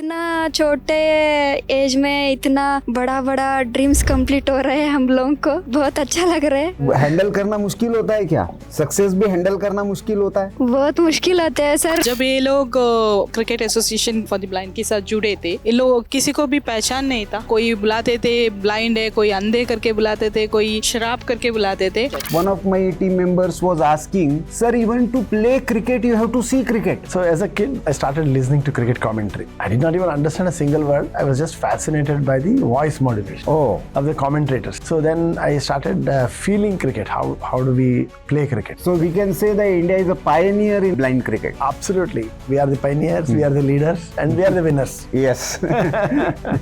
इतना छोटे एज में इतना बड़ा बड़ा ड्रीम्स कंप्लीट हो रहे हैं हम लोगों को, बहुत अच्छा लग रहा है। हैंडल करना मुश्किल होता है क्या? सक्सेस भी हैंडल करना मुश्किल होता है? बहुत मुश्किल होता है सर। जब ये लोग cricket association for the blind के साथ जुड़े थे, ये लोग किसी को भी पहचान नहीं था। कोई बुलाते थे ब्लाइंड है, कोई अंधे करके बुलाते थे, कोई शराब करके बुलाते थे। One of my team members was asking, sir, even to play cricket you have to see cricket. So as a kid, I started listening to cricket commentary. I did not even understand a single word. I was just fascinated by the voice modulation of the commentators. So then I started feeling cricket. How do we play cricket? So we can say that India is a pioneer in blind cricket. Absolutely. We are the pioneers, we are the leaders, and we are the winners. Yes.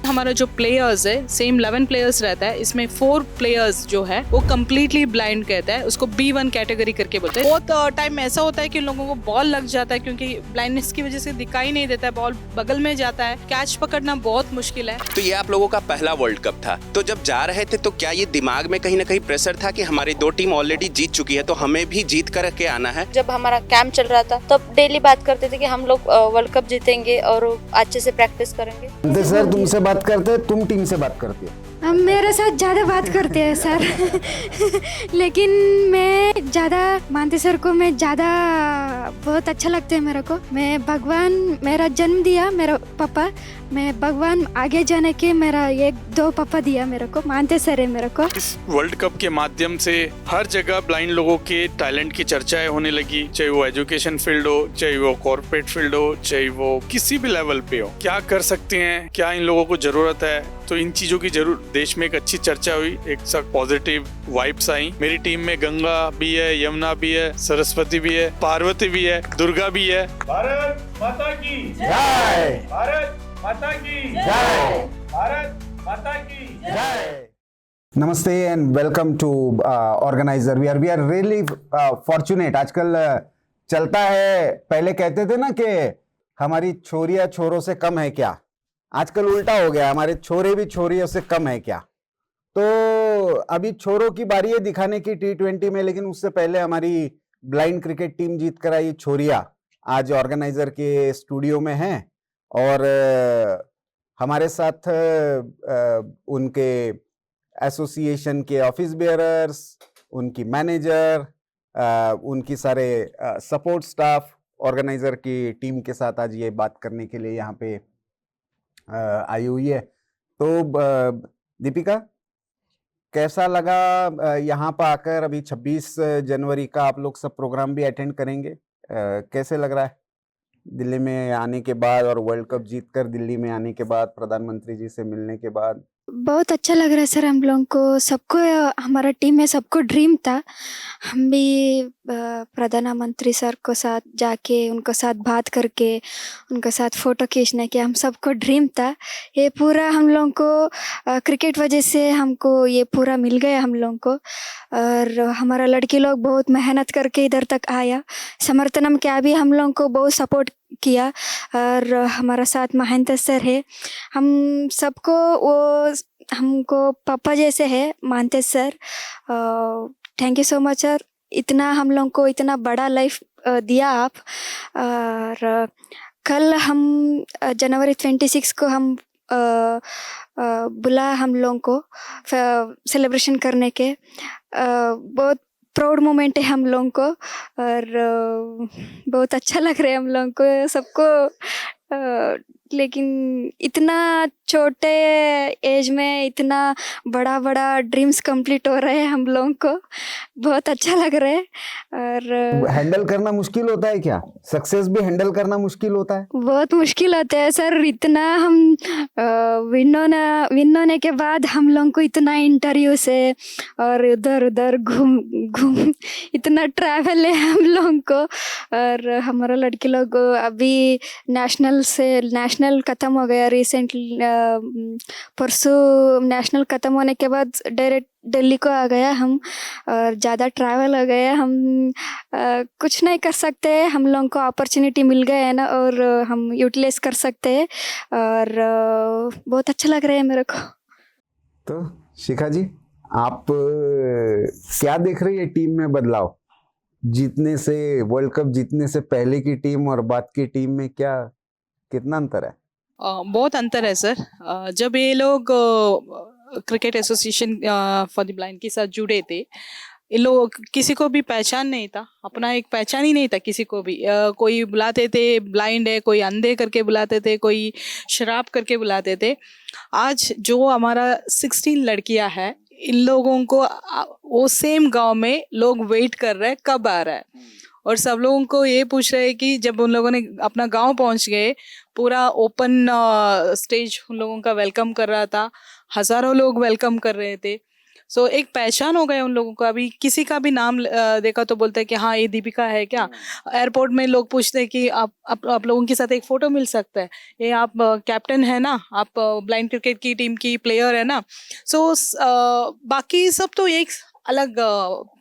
हमारा जो players है, same 11 players रहता है। इसमें 4 players जो है वो completely blind कहता है, उसको B1 कैटेगरी करके बोलते हैं। बहुत टाइम ऐसा होता है कि लोगों को बॉल लग जाता है, क्योंकि ब्लाइंडनेस की वजह से दिखाई नहीं देता है, बॉल बगल में जाता है, कैच पकड़ना बहुत मुश्किल है। तो ये आप लोगों का पहला वर्ल्ड कप था, तो जब जा रहे थे तो क्या ये दिमाग में कहीं ना कहीं प्रेशर था कि हमारी 2 टीम ऑलरेडी जीत चुकी है तो हमें भी जीत करके आना है? जब हमारा कैंप चल रहा था तब डेली बात करते थे कि हम लोग वर्ल्ड कप जीतेंगे और अच्छे से प्रैक्टिस करेंगे। सर तुमसे बात करते हैं, तुम टीम से बात करती हो? हम मेरे साथ ज़्यादा बात करते हैं सर। लेकिन मैं ज़्यादा मानते सर को, मैं ज़्यादा बहुत अच्छा लगता है मेरे को। मैं भगवान मेरा जन्म दिया, मेरा पापा, मैं भगवान आगे जाने के मेरा 1-2 पापा दिया मेरे को, मानते सर है मेरे को। इस वर्ल्ड कप के माध्यम से हर जगह ब्लाइंड लोगों के टैलेंट की चर्चाएं होने लगी, चाहे वो एजुकेशन फील्ड हो, चाहे वो कॉर्पोरेट फील्ड हो, चाहे वो किसी भी लेवल पे हो। क्या कर सकते हैं, क्या इन लोगों को जरूरत है, तो इन चीजों की जरूर देश में एक अच्छी चर्चा हुई, एक सब पॉजिटिव वाइब्स आई। मेरी टीम में गंगा भी है, यमुना भी है, सरस्वती भी है, पार्वती भी है, दुर्गा भी है। भारत माता की Jai! भारत माता की Jai! भारत माता की Jai! नमस्ते and welcome to organiser. We are really fortunate. आजकल चलता है, पहले कहते थे ना कि हमारी छोरियां छोरों से कम है क्या, आजकल उल्टा हो गया, हमारे छोरे भी छोरियों से कम है क्या। तो अभी छोरों की बारी है दिखाने की T20 में, लेकिन उससे पहले हमारी ब्लाइंड क्रिकेट टीम जीत कर आई छोरिया आज ऑर्गेनाइजर के स्टूडियो में हैं और हमारे साथ उनके एसोसिएशन के ऑफिस बेयरर्स, उनकी मैनेजर, उनकी सारे सपोर्ट स्टाफ ऑर्गेनाइजर की टीम के साथ आज ये बात करने के लिए यहाँ पे आई हुई है। तो दीपिका, कैसा लगा यहाँ पर आकर? अभी 26 जनवरी का आप लोग सब प्रोग्राम भी अटेंड करेंगे, कैसे लग रहा है दिल्ली में आने के बाद और वर्ल्ड कप जीतकर दिल्ली में आने के बाद, प्रधानमंत्री जी से मिलने के बाद? बहुत अच्छा लग रहा है सर। हम लोगों को सबको, हमारा टीम में सबको ड्रीम था, हम भी प्रधानमंत्री सर को साथ जाके उनके साथ बात करके उनके साथ फ़ोटो खींचने के हम सबको ड्रीम था। ये पूरा हम लोगों को क्रिकेट वजह से हमको ये पूरा मिल गया हम लोगों को। और हमारा लड़की लोग बहुत मेहनत करके इधर तक आया, समर्थनम क्या भी हम लोगों को बहुत सपोर्ट किया। और हमारा साथ महेंद्र सर है, हम सबको वो हमको पापा जैसे है मानते sir. Thank you so much sir, इतना हम लोगों को इतना बड़ा लाइफ दिया आप। और कल हम जनवरी 26 को हम बुला हम लोगों को सेलिब्रेशन करने के, बहुत प्राउड मोमेंट है हम लोगों को और बहुत अच्छा लग रहा है हम लोगों को सबको। लेकिन इतना छोटे एज में इतना बड़ा बड़ा ड्रीम्स कंप्लीट हो रहे हैं हम लोगों को, बहुत अच्छा लग रहा है। और हैंडल करना मुश्किल होता है क्या? सक्सेस भी हैंडल करना मुश्किल होता है? बहुत मुश्किल होता है सर। इतना हम विन होने के बाद हम लोगों को इतना इंटरव्यू से और इधर उधर घूम इतना ट्रैवल है हम लोगों को। और हमारा लड़के लोग अभी नेशनल ख़त्म हो गया रिसेंटली, परसों नेशनल ख़त्म होने के बाद डायरेक्ट दिल्ली को आ गया हम। और ज़्यादा ट्रैवल हो गया, हम कुछ नहीं कर सकते, हम लोगों को अपॉर्चुनिटी मिल गया है ना, और हम यूटिलाइज कर सकते हैं। और बहुत अच्छा लग रहा है मेरे को। तो शिखा जी, आप क्या देख रही है टीम में बदलाव? जीतने से, वर्ल्ड कप जीतने से पहले की टीम और बाद की टीम में क्या कितना अंतर है? बहुत अंतर है सर। जब ये लोग cricket association for the blind के साथ जुड़े थे, इन लोग किसी को भी पहचान नहीं था, अपना एक पहचान ही नहीं था किसी को भी। कोई बुलाते थे ब्लाइंड है, कोई अंधे करके बुलाते थे, कोई शराब करके बुलाते थे। आज जो हमारा 16 लड़कियां है, इन लोगों को वो सेम गांव में लोग वेट कर रहे हैं कब आ रहा है, और सब लोगों को ये पूछ रहे हैं कि जब उन लोगों ने अपना गांव पहुंच गए, पूरा ओपन स्टेज उन लोगों का वेलकम कर रहा था, हजारों लोग वेलकम कर रहे थे। सो एक पहचान हो गया उन लोगों को। अभी किसी का भी नाम देखा तो बोलते हैं कि हाँ ये दीपिका है क्या। एयरपोर्ट में लोग पूछते हैं कि आप लोगों के साथ एक फोटो मिल सकता है, ये आप कैप्टन है ना, आप ब्लाइंड क्रिकेट की टीम की प्लेयर है ना। सो बाकी सब तो एक अलग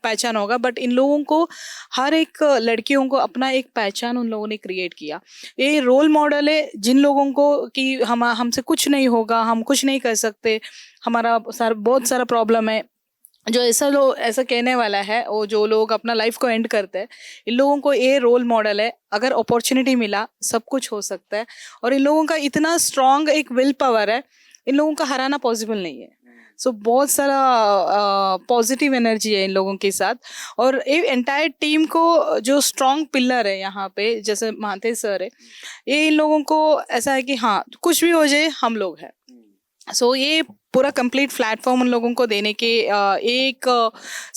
पहचान होगा, बट इन लोगों को, हर एक लड़कियों को अपना एक पहचान उन लोगों ने क्रिएट किया। ये रोल मॉडल है जिन लोगों को कि हमसे कुछ नहीं होगा, हम कुछ नहीं कर सकते, हमारा बहुत सारा प्रॉब्लम है। जो ऐसा कहने वाला है, वो जो लोग अपना लाइफ को एंड करते हैं, इन लोगों को ये रोल मॉडल है। अगर अपॉर्चुनिटी मिला सब कुछ हो सकता है, और इन लोगों का इतना स्ट्रांग एक विल पावर है, इन लोगों का हराना पॉसिबल नहीं है। सो बहुत सारा पॉजिटिव एनर्जी है इन लोगों के साथ, और ये एंटायर टीम को जो स्ट्रॉन्ग पिलर है यहाँ पे, जैसे महांते सर है, ये इन लोगों को ऐसा है कि हाँ कुछ भी हो जाए हम लोग हैं। सो ये पूरा कंप्लीट प्लेटफॉर्म उन लोगों को देने के एक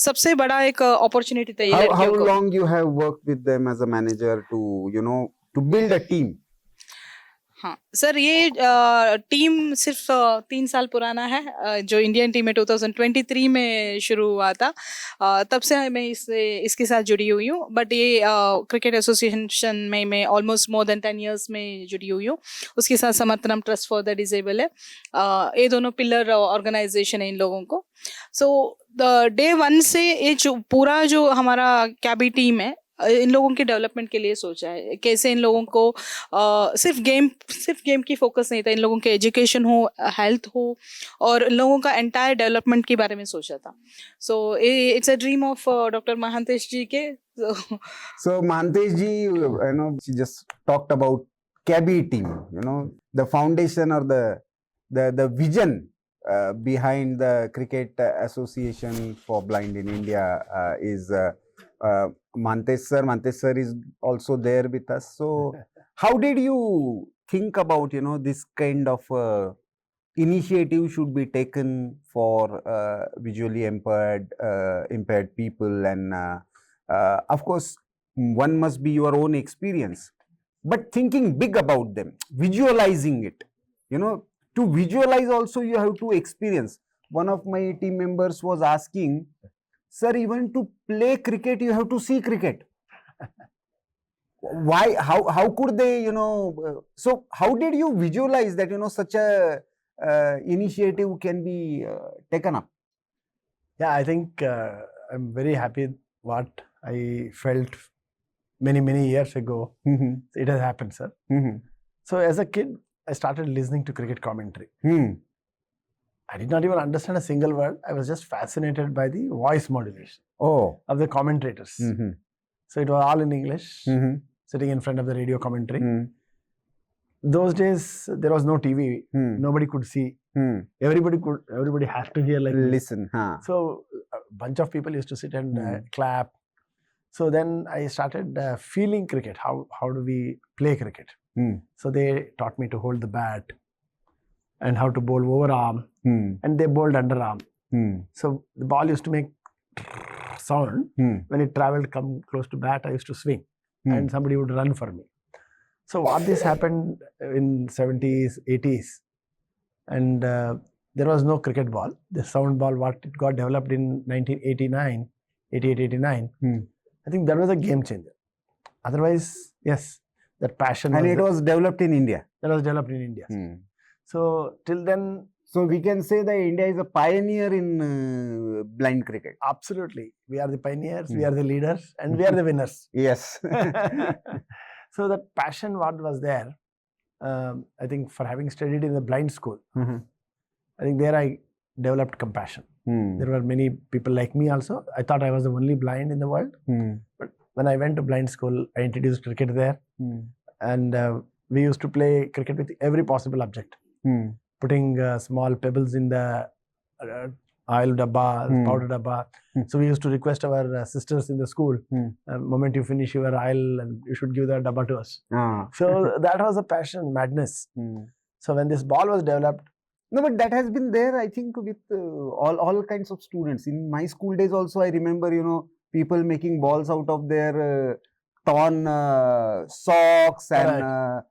सबसे बड़ा एक अपॉर्चुनिटी था ये How लड़कियों को। long you have worked with them as a manager to build a team? हाँ सर, ये टीम सिर्फ 3 साल पुराना है। जो इंडियन टीम है 2023 में शुरू हुआ था, तब से मैं इसके साथ जुड़ी हुई हूँ। बट ये क्रिकेट एसोसिएशन में मैं ऑलमोस्ट मोर देन 10 years में जुड़ी हुई हूँ। उसके साथ Samarthanam trust for the disable है। ये दोनों पिलर ऑर्गेनाइजेशन है इन लोगों को। सो डे 1 से ये जो पूरा जो हमारा कैबी टीम है, इन लोगों के डेवलपमेंट के लिए सोचा है। कैसे इन लोगों को सिर्फ गेम की फोकस नहीं था, इन लोगों के एजुकेशन हो, हेल्थ हो, और इन लोगों का एंटायर डेवलपमेंट के बारे में सोचा था। So it's a dream of doctor Mahantesh ji के। So Mahantesh ji, she just talked about Cabby team. The foundation or the vision behind the Cricket Association for Blind in India is Mahantesh sir. Mahantesh sir is also there with us. So how did you think about this kind of initiative should be taken for visually impaired people, and of course one must be your own experience, but thinking big about them, visualizing it, to visualize also you have to experience. One of my team members was asking, sir, even to play cricket you have to see cricket. Why, how could they, so how did you visualize that such a initiative can be taken up? Yeah, I think I'm very happy what I felt many years ago. It has happened, sir. So as a kid, I started listening to cricket commentary. I did not even understand a single word. I was just fascinated by the voice modulation of the commentators. So it was all in English, sitting in front of the radio commentary. Those days there was no TV. Nobody could see. Everybody has to hear like Listen. So a bunch of people used to sit and clap. So then I started feeling cricket. How do we play cricket? So they taught me to hold the bat and how to bowl overarm, and they bowled underarm. So the ball used to make sound. When it traveled come close to bat, I used to swing and somebody would run for me. So what this happened in 70s, 80s, and there was no cricket ball. The sound ball, what it got developed in 1989, 88, 89, I think that was a game changer. Otherwise, yes, that passion. And it was developed in India. That was developed in India. So till then, so we can say that India is a pioneer in blind cricket. Absolutely, we are the pioneers, we are the leaders, and we are the winners. Yes. So that passion, what was there, I think for having studied in the blind school, I think there I developed compassion. There were many people like me also. I thought I was the only blind in the world. But when I went to blind school, I introduced cricket there. And we used to play cricket with every possible object, putting small pebbles in the oil dabba, powder dabba. So we used to request our sisters in the school, moment you finish your oil, and you should give the dabba to us. So that was a passion, madness. So when this ball was developed, No, but that has been there, I think, with all kinds of students. In my school days also, I remember, people making balls out of their torn socks and,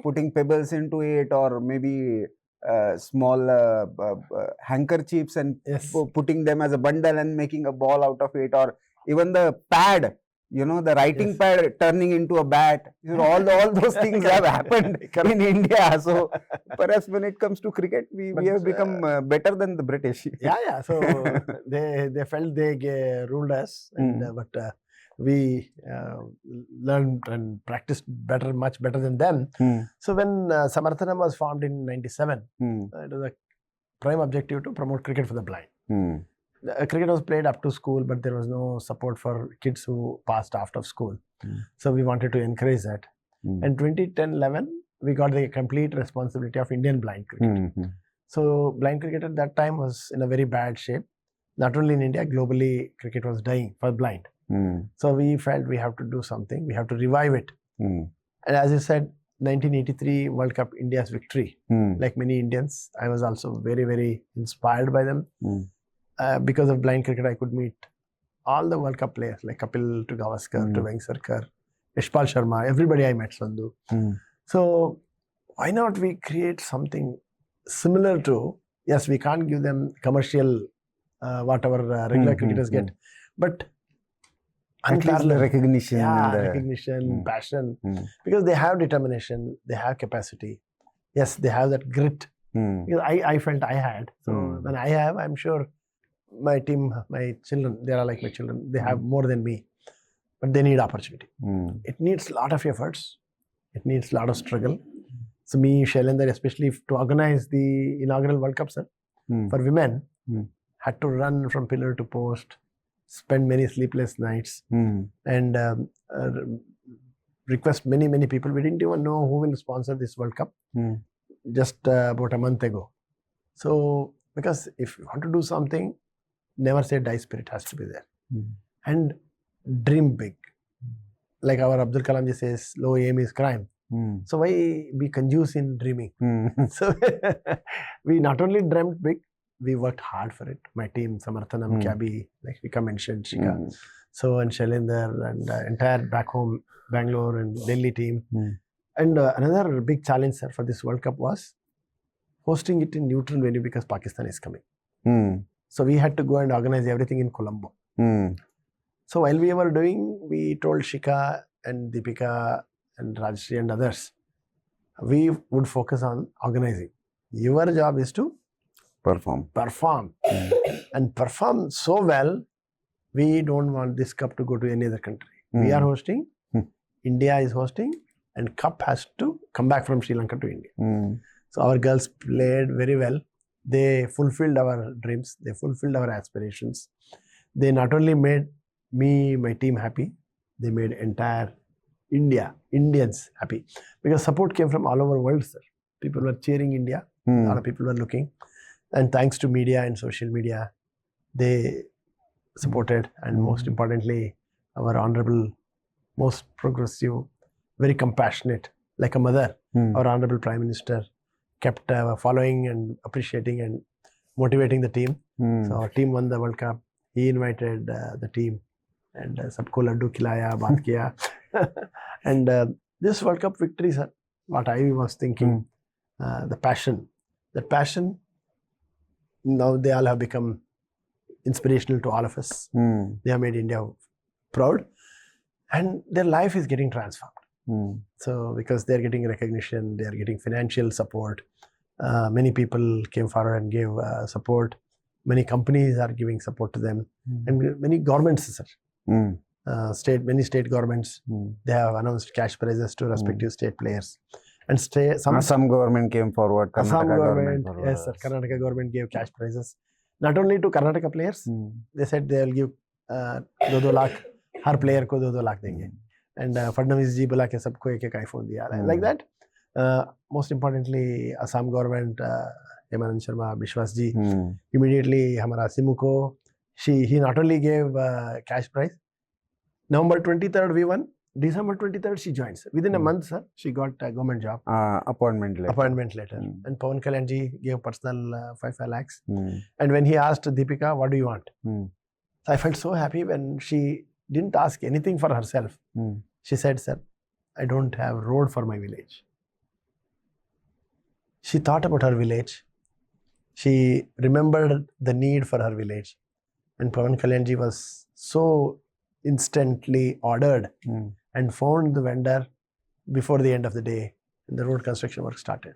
putting pebbles into it, or maybe small handkerchiefs and yes, putting them as a bundle and making a ball out of it, or even the pad. The writing Yes. pad turning into a bat. All those things have happened in India. So perhaps when it comes to cricket, we But, have become better than the British. yeah. So they felt they ruled us, and but we learned and practiced much better than them. So when Samarthanam was formed in '97, it was a prime objective to promote cricket for the blind. Cricket was played up to school, but there was no support for kids who passed after school. So we wanted to encourage that. And 2010-11, we got the complete responsibility of Indian blind cricket. So blind cricket at that time was in a very bad shape. Not only in India, globally, cricket was dying for blind. So we felt we have to do something. We have to revive it. And as you said, 1983 World Cup, India's victory. Like many Indians, I was also very, very inspired by them. Because of blind cricket, I could meet all the World Cup players like Kapil to Gavaskar to Vengsarkar, Yashpal Sharma, everybody I met, Sandhu. So why not we create something similar to, yes, we can't give them commercial, whatever regular cricketers get, but At least the unparalleled. recognition. Yeah, and the, recognition, passion, because they have determination, they have capacity. Yes, they have that grit. Because I felt I had. So when I have, I'm sure my team, my children, they are like my children. They have more than me, but they need opportunity. It needs a lot of efforts. It needs a lot of struggle. So me, Shailendra, especially to organize the inaugural World Cup, sir, for women, had to run from pillar to post, spend many sleepless nights, and request many people. We didn't even know who will sponsor this World Cup just about a month ago. So because if you want to do something, never say die spirit has to be there. And dream big. Like our Abdul Kalam ji says, low aim is crime. So why be conduce in dreaming? So we not only dreamt big, we worked hard for it. My team, Samarthanam, Kyabi, like Vika mentioned, Shika. So and Shailendra and entire back home, Bangalore and Delhi team. And another big challenge, sir, for this World Cup was hosting it in neutral venue because Pakistan is coming. So we had to go and organize everything in Colombo. So while we were doing, we told Shika and Deepika and Rajshri and others, we would focus on organizing. Your job is to perform. And perform so well, we don't want this cup to go to any other country. We are hosting, India is hosting, and cup has to come back from Sri Lanka to India. So our girls played very well. They fulfilled our dreams. They fulfilled our aspirations. They not only made me, my team happy, they made entire Indians happy. Because support came from all over the world, sir. People were cheering India. A lot of people were looking. And thanks to media and social media, they supported. And most importantly, our honorable, most progressive, very compassionate, like a mother, our honorable Prime Minister kept following and appreciating and motivating the team. So our team won the World Cup. He invited the team and sabko laddu khilaya, baat kiya. And this World Cup victory, sir, what I was thinking, the passion, now they all have become inspirational to all of us. They have made India proud and their life is getting transformed. So because they're getting recognition, they're getting financial support. Many people came forward and gave support. Many companies are giving support to them. And many governments, sir, many state governments, they have announced cash prizes to respective state players. And Assam government came forward. Assam Karnataka government, forward. yes sir, Karnataka government gave cash prizes. Not only to Karnataka players, they said they will give 2 lakh, har player ko 2 lakh denge. and Fadnavis ji बुला के सबको एक एक iPhone दिया रहा है. Like that. Most importantly, Assam government, Hemanand Sharma, Bishwas ji, immediately हमारा सिमू को he not only gave cash prize. November 23rd we won. December 23rd she joins. Within a month, sir, she got a government job. Appointment letter. And Pawan Kalyan ji gave personal 5 lakhs. And when he asked Deepika, what do you want? So I felt so happy when she didn't ask anything for herself. She said, sir, I don't have road for my village. She thought about her village. She remembered the need for her village. And Pawan Kalyan ji was so instantly ordered and found the vendor before the end of the day. And the road construction work started.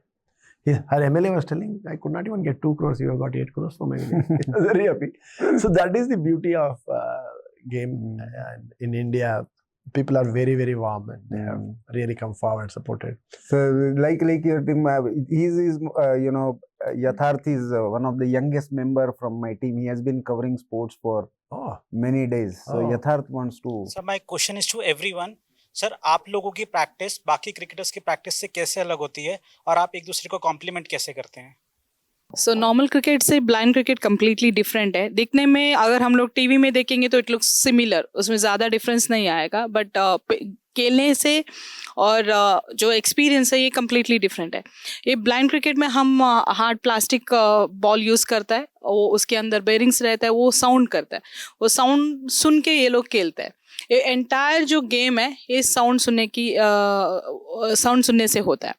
Her MLA was telling, I could not even get 2 crores, you have got 8 crores for my village. I was very happy. So that is the beauty of game. And in India, people are very, very warm and they have really come forward, supported. So like your team, Yatharth is one of the youngest member from my team. He has been covering sports for many days. So Yatharth wants to. So my question is to everyone. Sir, आप लोगों की practice बाकी cricketers की practice से कैसे अलग होती है और आप एक दूसरे को कॉम्प्लीमेंट कैसे करते हैं? सो नॉर्मल क्रिकेट से ब्लाइंड क्रिकेट कम्प्लीटली डिफरेंट है. दिखने में अगर हम लोग टीवी में देखेंगे तो इट लुक्स सिमिलर, उसमें ज़्यादा डिफरेंस नहीं आएगा, बट खेलने से और जो एक्सपीरियंस है ये कम्प्लीटली डिफरेंट है. ये ब्लाइंड क्रिकेट में हम हार्ड प्लास्टिक बॉल यूज़ करता है, वो उसके अंदर बेरिंग्स रहता है, वो साउंड करता है, वो साउंड सुन के ये लोग खेलते हैं. ये एंटायर जो गेम है ये साउंड सुनने से होता है.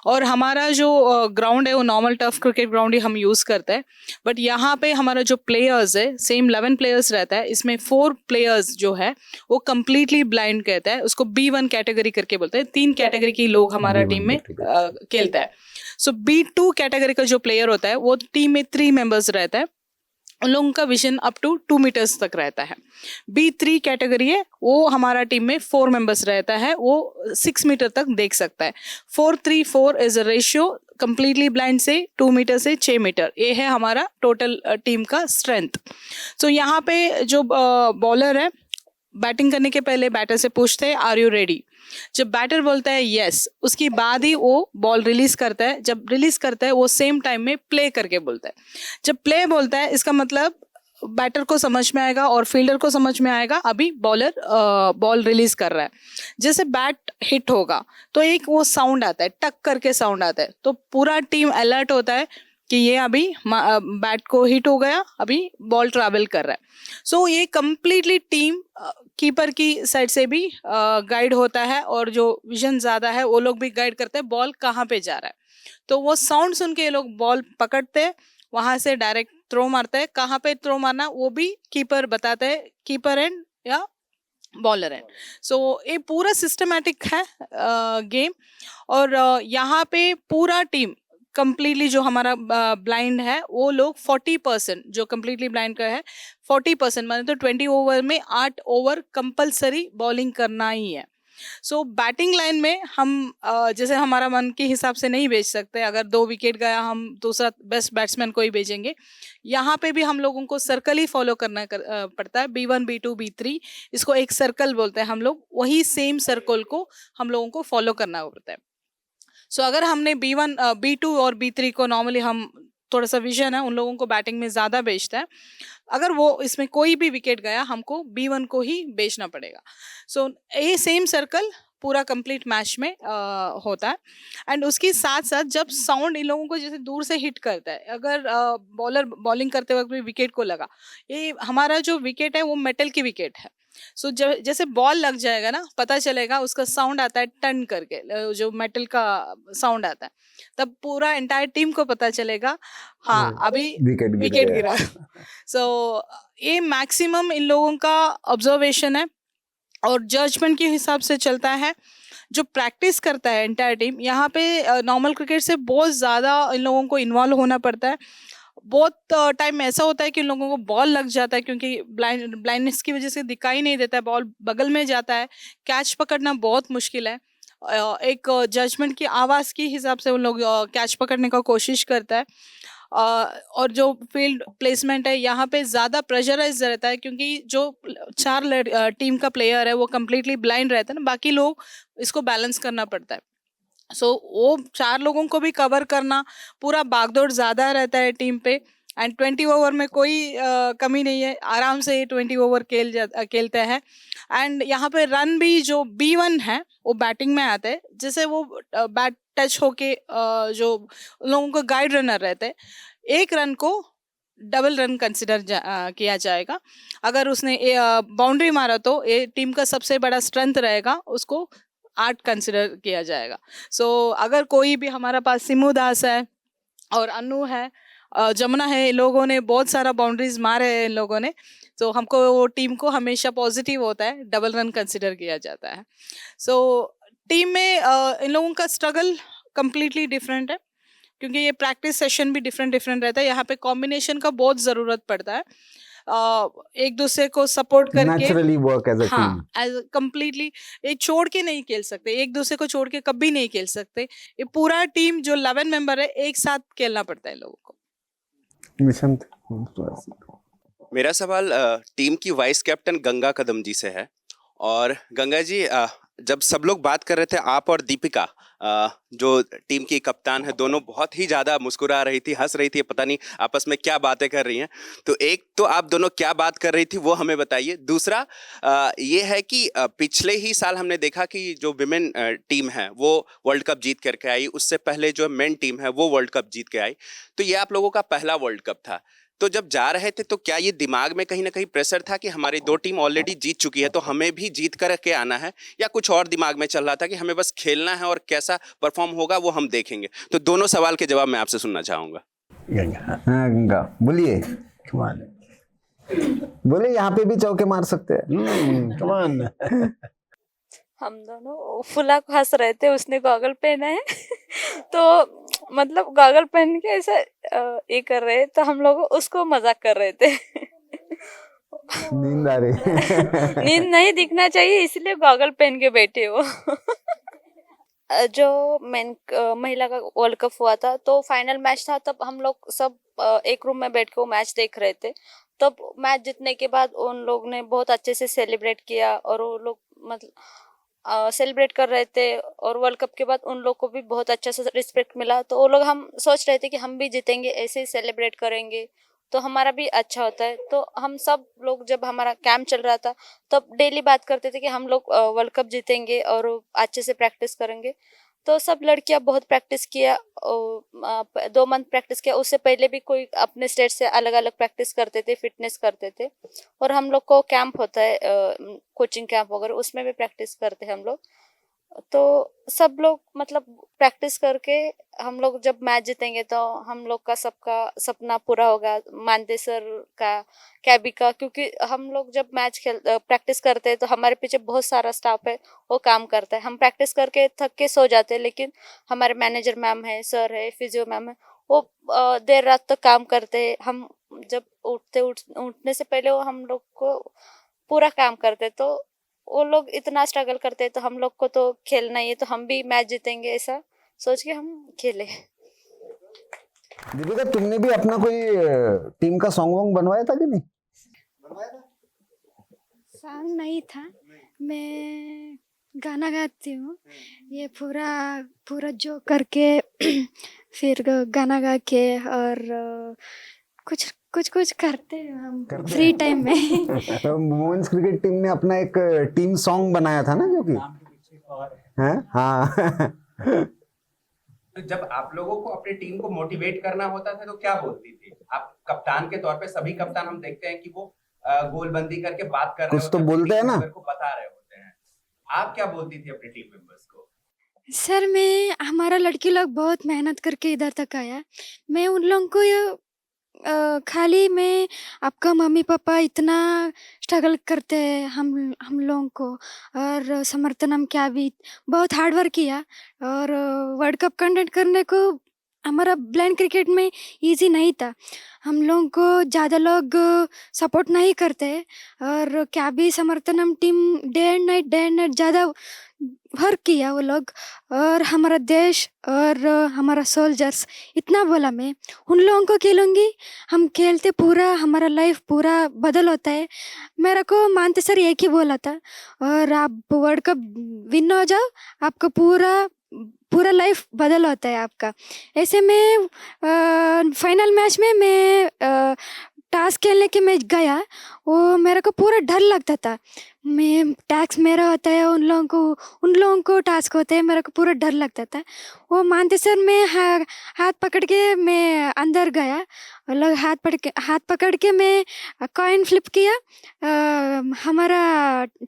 और हमारा जो ग्राउंड है वो नॉर्मल टफ क्रिकेट ग्राउंड ही हम यूज़ करते हैं, बट यहाँ पे हमारा जो प्लेयर्स है सेम 11 प्लेयर्स रहता है. इसमें 4 प्लेयर्स जो है वो कम्प्लीटली ब्लाइंड कहता है, उसको B1 कैटेगरी करके बोलते हैं. 3 कैटेगरी के लोग हमारा टीम में खेलता है. सो B2 कैटेगरी का जो प्लेयर होता है वो टीम में 3 मेंबर्स रहता है, उन लोगों का विजन अप टू 2 मीटर्स तक रहता है. B3 कैटेगरी है वो हमारा टीम में 4 मेंबर्स रहता है, वो 6 मीटर तक देख सकता है. 4-3-4 is a ratio, completely blind से 2 मीटर से 6 मीटर. ये है हमारा टोटल टीम का स्ट्रेंथ. सो यहाँ पे जो बॉलर है बैटिंग करने के पहले बैटर से पूछते हैं आर यू रेडी. जब बैटर बोलता है यस, उसके बाद ही वो बॉल रिलीज करता है. जब रिलीज करता है वो सेम टाइम में प्ले करके बोलता है. जब प्ले बोलता है इसका मतलब बैटर को समझ में आएगा और फील्डर को समझ में आएगा अभी बॉलर बॉल रिलीज कर रहा है. जैसे बैट हिट होगा तो एक वो साउंड आता है, टक करके साउंड आता है, तो पूरा टीम अलर्ट होता है कि ये अभी बैट को हिट हो गया, अभी बॉल ट्रैवल कर रहा है. सो ये कम्प्लीटली टीम कीपर की साइड से भी गाइड होता है और जो विजन ज़्यादा है वो लोग भी गाइड करते हैं बॉल कहाँ पे जा रहा है. तो वो साउंड सुन के ये लोग बॉल पकड़ते हैं, वहाँ से डायरेक्ट थ्रो मारते हैं. कहाँ पे थ्रो मारना वो भी कीपर बताते हैं, कीपर एंड या बॉलर एंड. सो ये पूरा सिस्टमैटिक है गेम. और यहाँ पे पूरा टीम कम्प्लीटली जो हमारा ब्लाइंड है वो लोग 40% जो कम्प्लीटली ब्लाइंड का है 40% माने तो 20 ओवर में 8 ओवर कंपलसरी बॉलिंग करना ही है. सो बैटिंग लाइन में हम जैसे हमारा मन के हिसाब से नहीं भेज सकते. अगर 2 विकेट गया हम दूसरा बेस्ट बैट्समैन को ही भेजेंगे. यहाँ पे भी हम लोगों को सर्कल ही फॉलो करना पड़ता है. B1, B2, B3 इसको एक सर्कल बोलते हैं हम लोग, वही सेम सर्कल को हम लोगों को फॉलो करना पड़ता है. सो अगर हमने B1, B2 और B3 को नॉर्मली हम थोड़ा सा विजन है उन लोगों को बैटिंग में ज़्यादा बेचता है, अगर वो इसमें कोई भी विकेट गया हमको B1 को ही बेचना पड़ेगा. सो ये सेम सर्कल पूरा कंप्लीट मैच में होता है. एंड उसके साथ साथ जब साउंड इन लोगों को जैसे दूर से हिट करता है, अगर बॉलर बॉलिंग करते वक्त भी विकेट को लगा, ये हमारा जो विकेट है वो मेटल की विकेट है. सो जब जैसे बॉल लग जाएगा ना पता चलेगा, उसका साउंड आता है टन करके, जो मेटल का साउंड आता है, तब पूरा एंटायर टीम को पता चलेगा हाँ अभी विकेट गिरा. सो ये मैक्सिमम इन लोगों का ऑब्जर्वेशन है और जजमेंट के हिसाब से चलता है. जो प्रैक्टिस करता है एंटायर टीम, यहाँ पे नॉर्मल क्रिकेट से बहुत ज़्यादा इन लोगों को इन्वॉल्व होना पड़ता है. बहुत टाइम ऐसा होता है कि उन लोगों को बॉल लग जाता है क्योंकि ब्लाइंडनेस की वजह से दिखाई नहीं देता है, बॉल बगल में जाता है, कैच पकड़ना बहुत मुश्किल है. एक जजमेंट की आवाज़ के हिसाब से उन लोग कैच पकड़ने का कोशिश करता है. और जो फील्ड प्लेसमेंट है यहाँ पे ज़्यादा प्रेशराइज रहता है, क्योंकि जो 4 टीम का प्लेयर है वो कम्प्लीटली ब्लाइंड रहता है ना, बाकी लोग इसको बैलेंस करना पड़ता है। सो वो 4 लोगों को भी कवर करना, पूरा भागदौड़ ज़्यादा रहता है टीम पे। एंड 20 ओवर में कोई कमी नहीं है, आराम से ये 20 ओवर खेलते हैं। एंड यहाँ पे रन भी जो B1 है वो बैटिंग में आते हैं, जिससे वो बैट टच होके जो लोगों को गाइड रनर रहते हैं, एक रन को डबल रन कंसिडर किया जाएगा। अगर उसने बाउंड्री मारा तो ये टीम का सबसे बड़ा स्ट्रेंथ रहेगा, उसको 8 कंसिडर किया जाएगा। सो अगर कोई भी, हमारा पास सिमू दास है और अनु है, जमुना है, इन लोगों ने बहुत सारा बाउंड्रीज मारे हैं इन लोगों ने, तो हमको वो टीम को हमेशा पॉजिटिव होता है, डबल रन कंसिडर किया जाता है। सो टीम में इन लोगों का स्ट्रगल कम्प्लीटली डिफरेंट है, क्योंकि ये प्रैक्टिस सेशन भी डिफरेंट रहता है। यहाँ पे कॉम्बिनेशन का बहुत ज़रूरत पड़ता है, एक दूसरे को सपोर्ट करके naturally work as a team. हाँ, एज कम्प्लीटली एक छोड़ के नहीं खेल सकते, एक दूसरे को छोड़ के कभी नहीं खेल सकते। ये पूरा टीम जो 11 मेंबर है एक साथ खेलना पड़ता है लोगों को। निशंत, मेरा सवाल टीम की वाइस कैप्टन गंगा कदम जी से है। और गंगा जी, जब सब लोग बात कर रहे थे, आप और दीपिका जो टीम की कप्तान है, दोनों बहुत ही ज़्यादा मुस्कुरा रही थी, हंस रही थी, पता नहीं आपस में क्या बातें कर रही हैं। तो एक तो आप दोनों क्या बात कर रही थी वो हमें बताइए। दूसरा ये है कि पिछले ही साल हमने देखा कि जो विमेन टीम है वो वर्ल्ड कप जीत करके आई, उससे पहले जो मेन टीम है वो वर्ल्ड कप जीत के आई। तो ये आप लोगों का पहला वर्ल्ड कप था। तो जब जा रहे थे तो क्या ये दिमाग में कहीं ना कहीं प्रेशर था कि हमारी 2 टीम ऑलरेडी जीत चुकी है तो हमें भी जीत करके आना है, या कुछ और दिमाग में चल रहा था कि हमें बस खेलना है और कैसा परफॉर्म होगा वो हम देखेंगे? तो दोनों सवाल के जवाब मैं आपसे सुनना चाहूंगा। गंगा, हाँ गंगा बोलिए, come on. बोले यहाँ पे भी चौके मार सकते हैं। Come on. हम दोनों फुला को हंस रहे थे, उसने गॉगल पहना है तो मतलब गॉगल पहन के ऐसा ये कर रहे, तो हम लोग उसको मजाक कर रहे थे नींद आ रही। नींद नहीं दिखना चाहिए इसलिए गॉगल पहन के बैठे हो जो महिला का वर्ल्ड कप हुआ था तो फाइनल मैच था, तब हम लोग सब एक रूम में बैठ के वो मैच देख रहे थे। तब मैच जीतने के बाद उन लोग ने बहुत अच्छे से सेलिब्रेट किया और वो लोग मतलब सेलिब्रेट कर रहे थे, और वर्ल्ड कप के बाद उन लोग को भी बहुत अच्छा सा रिस्पेक्ट मिला। तो वो लोग, हम सोच रहे थे कि हम भी जीतेंगे, ऐसे ही सेलिब्रेट करेंगे तो हमारा भी अच्छा होता है। तो हम सब लोग, जब हमारा कैंप चल रहा था तब डेली बात करते थे कि हम लोग वर्ल्ड कप जीतेंगे और अच्छे से प्रैक्टिस करेंगे। तो सब लड़कियां बहुत प्रैक्टिस किया, 2 मंथ प्रैक्टिस किया। उससे पहले भी कोई अपने स्टेट से अलग अलग प्रैक्टिस करते थे, फिटनेस करते थे। और हम लोग को कैंप होता है, कोचिंग कैंप वगैरह, उसमें भी प्रैक्टिस करते हैं हम लोग। तो सब लोग मतलब प्रैक्टिस करके हम लोग जब मैच जीतेंगे तो हम लोग का सबका सपना पूरा होगा, मानते सर का, कैबी का, क्योंकि हम लोग जब मैच प्रैक्टिस करते हैं तो हमारे पीछे बहुत सारा स्टाफ है, वो काम करता है। हम प्रैक्टिस करके थक के सो जाते हैं, लेकिन हमारे मैनेजर मैम है, सर है, फिजियो मैम है, वो देर रात तक काम करते हैं। हम जब उठने से पहले वो हम लोग को पूरा काम करते, तो वो लोग इतना स्ट्रगल करते हैं, तो हम लोग को तो खेलना ही है, तो हम भी मैच जीतेंगे ऐसा सोच के हम खेले। दीपिका, तुमने भी अपना कोई टीम का सॉन्ग वॉन्ग बनवाया था कि नहीं? सॉन्ग नहीं था, मैं गाना गाती हूँ। ये पूरा जो करके फिर गाना गा के और कुछ करते हैं हम फ्री टाइम में। वुमेन्स क्रिकेट टीम ने अपना एक टीम सॉन्ग बनाया था ना, जो कि हैं? हाँ। तो जब आप लोगों को अपनी टीम को मोटिवेट करना होता था तो क्या बोलती थी आप? कप्तान के तौर पे सभी कप्तान हम देखते हैं कि वो गोलबंदी करके बात कर रहे कुछ तो बोलते हैं ना, को बता रहे होते हैं। आप क्या बोलती थी अपने टीम मेंबर्स को? सर, हमारा लड़की लोग बहुत मेहनत करके इधर तक आया। मैं उन लोगों को खाली मैं आपका मम्मी पापा इतना स्ट्रगल करते हैं हम लोगों को, और समर्थन हम क्या भी बहुत हार्ड वर्क किया, और वर्ल्ड कप कंडक्ट करने को हमारा ब्लाइंड क्रिकेट में इजी नहीं था। हम लोगों को ज़्यादा लोग सपोर्ट नहीं करते और क्या भी Samarthanam team day and night ज़्यादा वर्क किया वो लोग, और हमारा देश और हमारा सोल्जर्स इतना बोला। मैं उन लोगों को खेलूँगी, हम खेलते पूरा हमारा लाइफ पूरा बदल होता है। मेरे को मानते सर एक ही बोला था, और आप वर्ल्ड कप विन हो जाओ, आपका पूरा लाइफ बदल होता है आपका। ऐसे में फाइनल मैच में मैं टास्क खेलने के मैं गया, वो मेरे को पूरा डर लगता था। मैं टास्क मेरा होता है, उन लोगों को टास्क होते हैं, मेरे को पूरा डर लगता था। वो मानते सर मैं हाथ पकड़ के मैं अंदर गया, और लोग हाथ पकड़ के मैं कॉइन फ्लिप किया, हमारा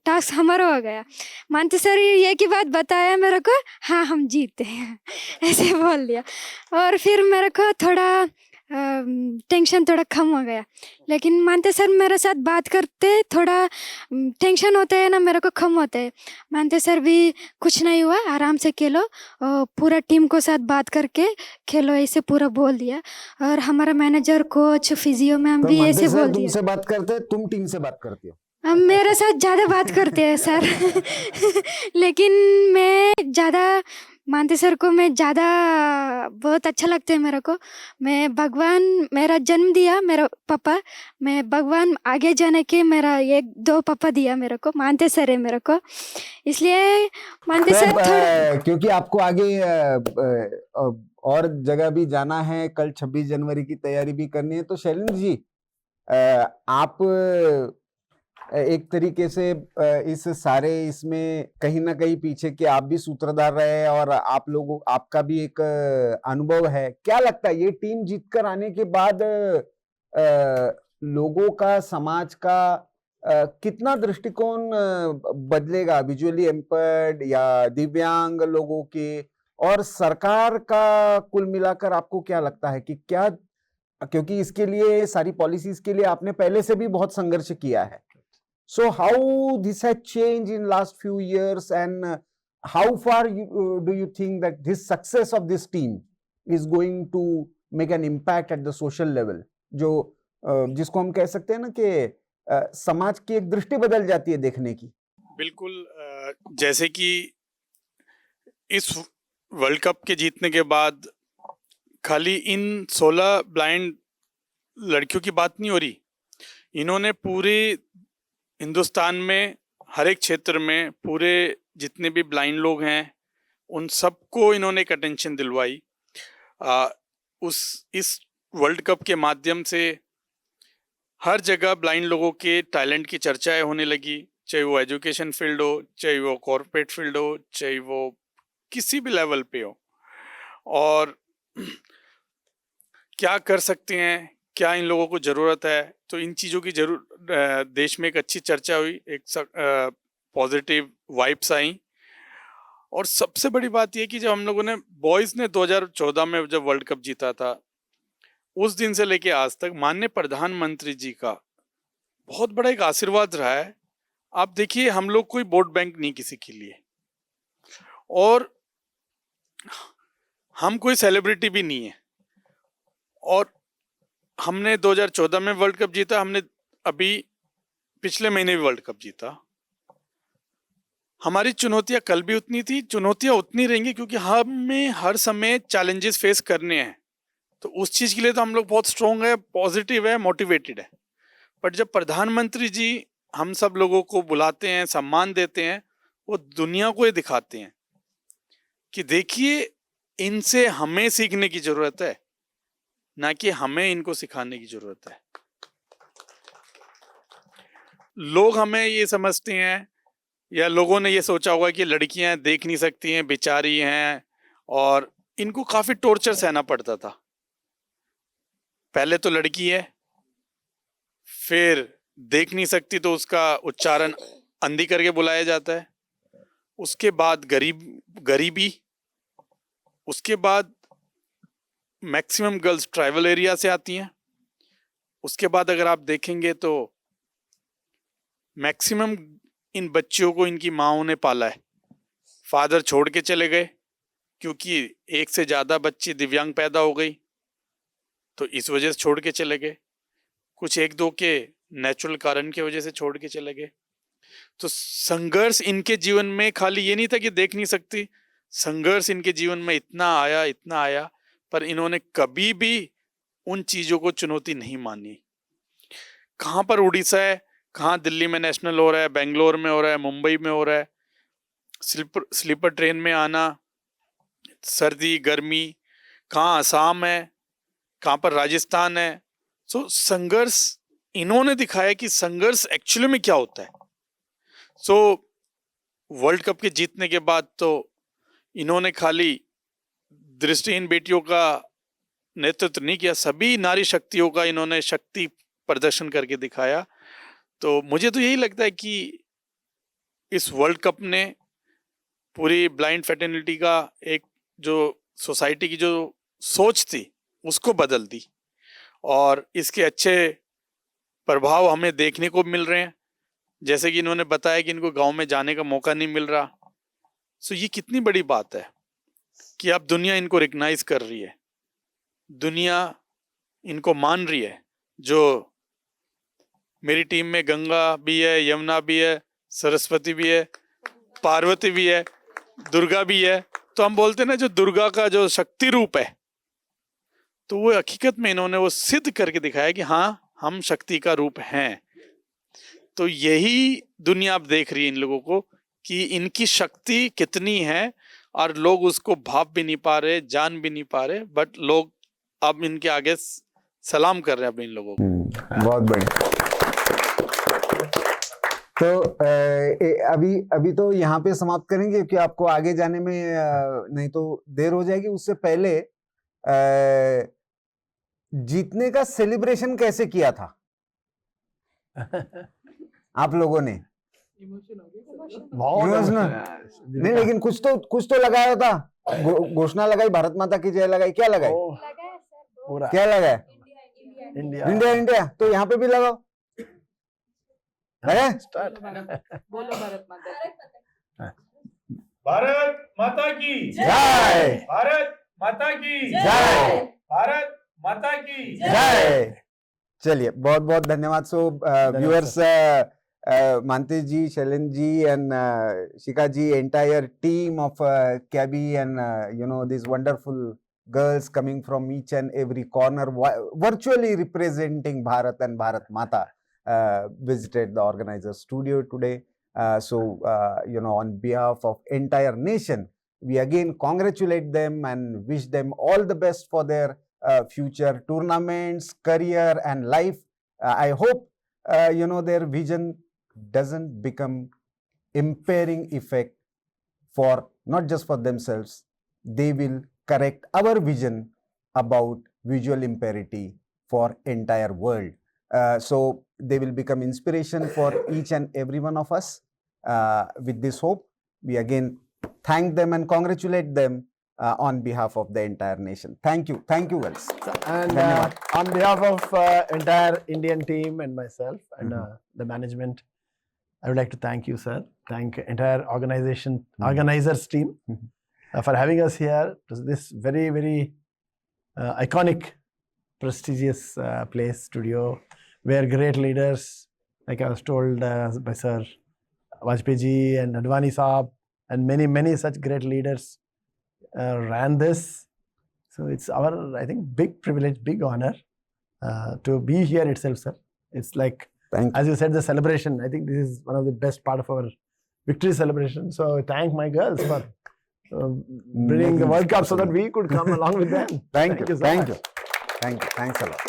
टास्क हमारा हो गया। मानते सर ये की बात बताया मेरे को, हाँ हम जीते हैं ऐसे बोल दिया, और फिर मेरे को थोड़ा टेंशन थोड़ा कम हो गया। लेकिन मानते सर मेरे साथ बात करते थोड़ा टेंशन होता है ना, मेरे को कम होता है। मानते सर भी कुछ नहीं हुआ, आराम से खेलो, पूरा टीम को साथ बात करके खेलो, ऐसे पूरा बोल दिया। और हमारा मैनेजर, कोच, फिजियो मैम तो भी मानते ऐसे सर बोल दिया। तुमसे बात करते हैं, तुम टीम से बात करती हो? हम मेरे साथ ज़्यादा बात करते हैं सर लेकिन मैं ज़्यादा मानते सर को मैं ज़्यादा बहुत अच्छा लगता है मेरे को। मैं भगवान मेरा जन्म दिया, मेरा पापा, मैं भगवान आगे जाने के मेरा एक दो पापा दिया मेरे को, मानते सर है मेरे को, इसलिए मानते तो सर अब, थोड़ा क्योंकि आपको आगे और जगह भी जाना है, कल 26 जनवरी की तैयारी भी करनी है, तो शैलेंद्र जी आप एक तरीके से इस सारे इसमें कहीं ना कहीं पीछे के आप भी सूत्रधार रहे, और आप लोगों आपका भी एक अनुभव है। क्या लगता है ये टीम जीतकर आने के बाद लोगों का, समाज का कितना दृष्टिकोण बदलेगा, विजुअली एम्पर्ड या दिव्यांग लोगों के, और सरकार का कुल मिलाकर आपको क्या लगता है कि क्या, क्योंकि इसके लिए सारी पॉलिसीज के लिए आपने पहले से भी बहुत संघर्ष किया है, so how this has changed in last few years, and how far do you think that this success of this team is going to make an impact at the social level, जो जिसको हम कह सकते हैं ना कि समाज की एक दृष्टि बदल जाती है देखने की? बिल्कुल, जैसे कि इस वर्ल्ड कप के जीतने के बाद खाली इन 16 ब्लाइंड लड़कियों की बात नहीं हो रही, इन्होंने पूरे हिंदुस्तान में हर एक क्षेत्र में पूरे जितने भी ब्लाइंड लोग हैं उन सबको इन्होंने एक अटेंशन दिलवाई। इस वर्ल्ड कप के माध्यम से हर जगह ब्लाइंड लोगों के टैलेंट की चर्चाएं होने लगी, चाहे वो एजुकेशन फील्ड हो, चाहे वो कॉर्पोरेट फील्ड हो, चाहे वो किसी भी लेवल पे हो, और क्या कर सकते हैं, क्या इन लोगों को ज़रूरत है, तो इन चीज़ों की देश में एक अच्छी चर्चा हुई, एक पॉजिटिव वाइब्स आई। और सबसे बड़ी बात यह कि जब हम लोगों ने बॉयज़ ने 2014 में जब वर्ल्ड कप जीता था, उस दिन से लेके आज तक माननीय प्रधानमंत्री जी का बहुत बड़ा एक आशीर्वाद रहा है। आप देखिए, हम लोग कोई वोट बैंक नहीं किसी के लिए, और हम कोई सेलिब्रिटी भी नहीं है, और हमने 2014 में वर्ल्ड कप जीता, हमने अभी पिछले महीने भी वर्ल्ड कप जीता। हमारी चुनौतियां कल भी उतनी थी, चुनौतियां उतनी रहेंगी, क्योंकि हमें हर समय चैलेंजेस फेस करने हैं। तो उस चीज़ के लिए तो हम लोग बहुत स्ट्रॉन्ग है, पॉजिटिव है, मोटिवेटेड है। बट जब प्रधानमंत्री जी हम सब लोगों को बुलाते हैं, सम्मान देते हैं, वो दुनिया को ये दिखाते हैं कि देखिए, इनसे हमें सीखने की जरूरत है, ना कि हमें इनको सिखाने की जरूरत है। लोग हमें ये समझते हैं, या लोगों ने ये सोचा होगा कि लड़कियां देख नहीं सकती हैं, बेचारी हैं, और इनको काफी टॉर्चर सहना पड़ता था। पहले तो लड़की है, फिर देख नहीं सकती तो उसका उच्चारण अंधी करके बुलाया जाता है, उसके बाद गरीबी, उसके बाद मैक्सिमम गर्ल्स ट्राइबल एरिया से आती हैं, उसके बाद अगर आप देखेंगे तो मैक्सिमम इन बच्चियों को इनकी माँओं ने पाला है, फादर छोड़ के चले गए क्योंकि एक से ज़्यादा बच्ची दिव्यांग पैदा हो गई तो इस वजह से छोड़ के चले गए, कुछ एक दो के नेचुरल कारण की वजह से छोड़ के चले गए। तो संघर्ष इनके जीवन में खाली ये नहीं था कि देख नहीं सकती, संघर्ष इनके जीवन में इतना आया, पर इन्होंने कभी भी उन चीज़ों को चुनौती नहीं मानी। कहाँ पर उड़ीसा है, कहाँ दिल्ली में नेशनल हो रहा है, बेंगलोर में हो रहा है, मुंबई में हो रहा है, स्लीपर ट्रेन में आना, सर्दी गर्मी, कहाँ असम है, कहाँ पर राजस्थान है। सो संघर्ष इन्होंने दिखाया कि संघर्ष एक्चुअली में क्या होता है। सो वर्ल्ड कप के जीतने के बाद तो इन्होंने खाली दृष्टिहीन बेटियों का नेतृत्व नहीं किया, सभी नारी शक्तियों का इन्होंने शक्ति प्रदर्शन करके दिखाया। तो मुझे तो यही लगता है कि इस वर्ल्ड कप ने पूरी ब्लाइंड फैटर्निटी का एक जो सोसाइटी की जो सोच थी उसको बदल दी, और इसके अच्छे प्रभाव हमें देखने को मिल रहे हैं। जैसे कि इन्होंने बताया कि इनको गांव में जाने का मौका नहीं मिल रहा। सो ये कितनी बड़ी बात है कि अब दुनिया इनको रिकग्नाइज कर रही है, दुनिया इनको मान रही है। जो मेरी टीम में गंगा भी है, यमुना भी है, सरस्वती भी है, पार्वती भी है, दुर्गा भी है। तो हम बोलते हैं ना, जो दुर्गा का जो शक्ति रूप है, तो वो हकीकत में इन्होंने वो सिद्ध करके दिखाया कि हाँ, हम शक्ति का रूप हैं। तो यही दुनिया अब देख रही है इन लोगों को कि इनकी शक्ति कितनी है, और लोग उसको भाप भी नहीं पा रहे, जान भी नहीं पा रहे, बट लोग अब इनके आगे सलाम कर रहे हैं अब इन लोगों को। बहुत बढ़िया। तो अभी तो यहाँ पे समाप्त करेंगे क्योंकि आपको आगे जाने में नहीं तो देर हो जाएगी। उससे पहले जीतने का सेलिब्रेशन कैसे किया था आप लोगों ने? नहीं, लेकिन कुछ तो लगाया था, घोषणा लगाई, भारत माता की जय लगाई, क्या लगाई? क्या लगाया? India India India. तो यहाँ पे भी लगाओ। बोलो भारत माता। भारत माता की जय, भारत माता की जय, भारत माता की जय। चलिए, बहुत बहुत धन्यवाद। So viewers, Mantesh ji, Shailen ji, and Shika ji, entire team of Cabby, and these wonderful girls coming from each and every corner, virtually representing Bharat and Bharat Mata, visited the organizer studio today. So on behalf of entire nation, we again congratulate them and wish them all the best for their future tournaments, career, and life. I hope their vision doesn't become impairing effect for not just for themselves. They will correct our vision about visual impairity for entire world. So they will become inspiration for each and every one of us. With this hope, we again thank them and congratulate them on behalf of the entire nation. Thank you girls. And on behalf of entire Indian team and myself and the management, I would like to thank you, sir. Thank entire organizers team for having us here to this very, very iconic, prestigious place, studio, where great leaders, like I was told by Sir Vajpayee ji and Advani Saab, and many, many such great leaders ran this. So it's our, I think, big privilege, big honor to be here itself, sir. It's like, as you said, the celebration. I think this is one of the best part of our victory celebration. So I thank my girls for bringing the World Cup so that we could come along with them. Thank you. So much. Thanks a lot.